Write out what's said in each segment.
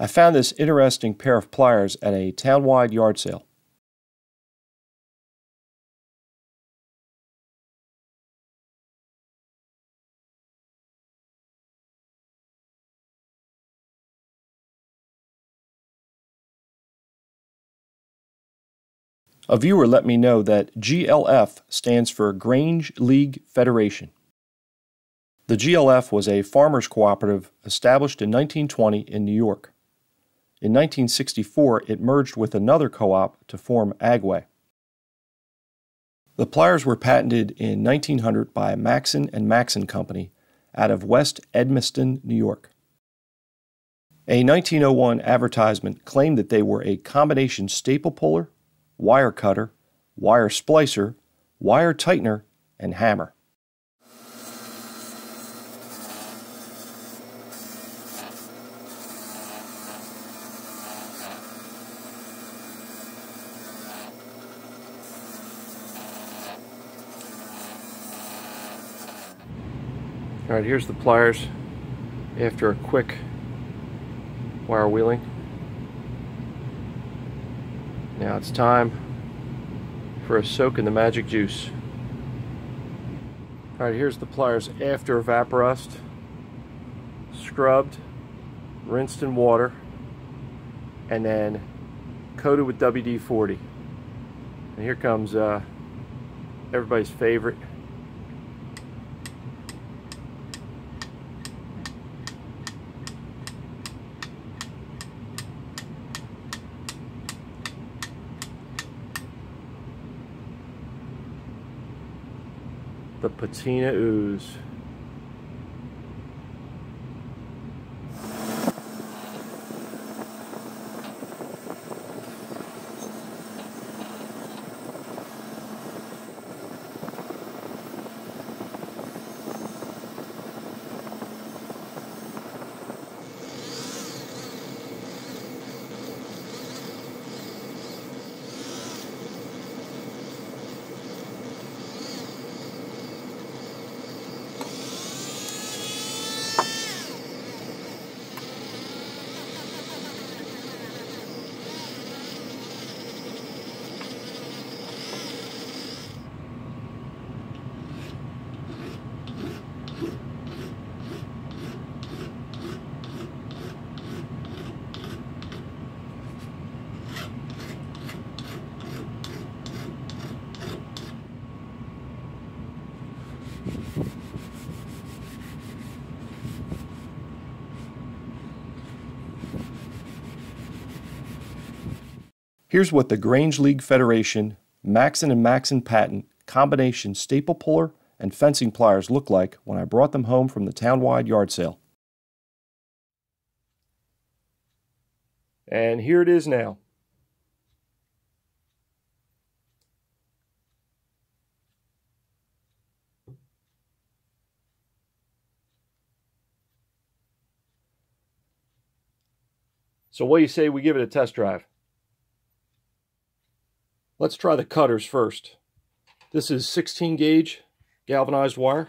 I found this interesting pair of pliers at a town-wide yard sale. A viewer let me know that GLF stands for Grange League Federation. The GLF was a farmers' cooperative established in 1920 in New York. In 1964, it merged with another co-op to form Agway. The pliers were patented in 1900 by Maxson and Maxson Company out of West Edmiston, New York. A 1901 advertisement claimed that they were a combination staple puller, wire cutter, wire splicer, wire tightener, and hammer. All right, here's the pliers after a quick wire wheeling. Now it's time for a soak in the magic juice. All right, here's the pliers after evaporust, scrubbed, rinsed in water, and then coated with WD-40. And here comes everybody's favorite, the patina ooze. Here's what the Grange League Federation Maxson and Maxson patent combination staple puller and fencing pliers look like when I brought them home from the town-wide yard sale. And here it is now. So what do you say we give it a test drive? Let's try the cutters first. This is 16 gauge galvanized wire.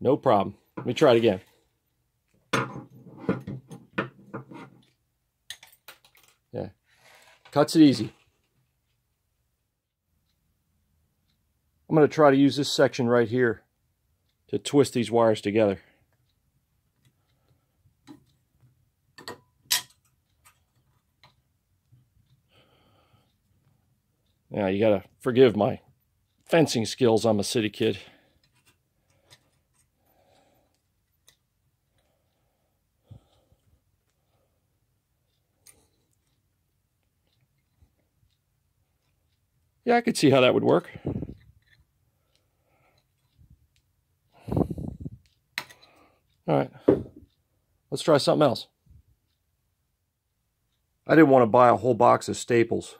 No problem. Let me try it again. Yeah, cuts it easy. I'm going to try to use this section right here to twist these wires together. Now, you gotta forgive my fencing skills. I'm a city kid. Yeah, I could see how that would work. All right, let's try something else. I didn't want to buy a whole box of staples,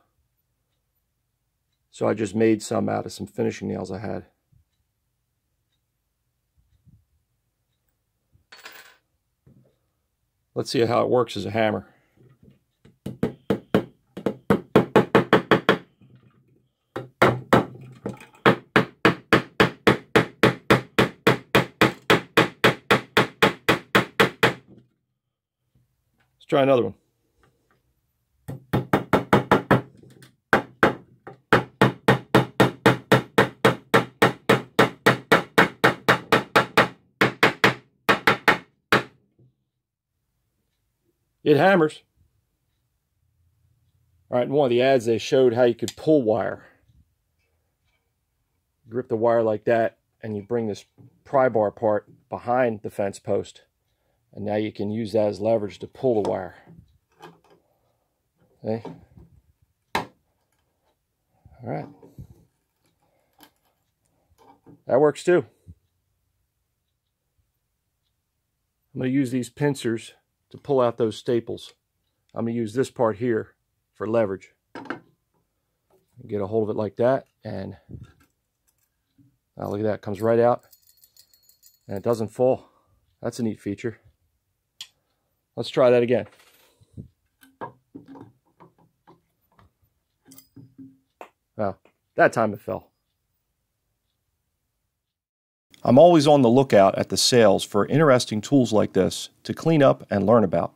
so I just made some out of some finishing nails I had. Let's see how it works as a hammer. Let's try another one. It hammers. All right, in one of the ads they showed how you could pull wire. Grip the wire like that, and you bring this pry bar part behind the fence post, and now you can use that as leverage to pull the wire. Okay. All right. That works too. I'm going to use these pincers to pull out those staples. I'm going to use this part here for leverage. Get a hold of it like that, and now look at that, it comes right out and it doesn't fall. That's a neat feature. Let's try that again. Well, that time it fell. I'm always on the lookout at the sales for interesting tools like this to clean up and learn about.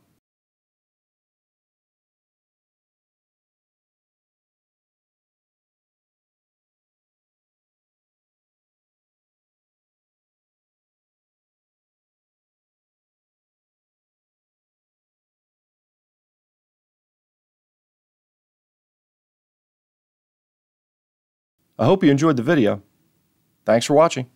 I hope you enjoyed the video. Thanks for watching.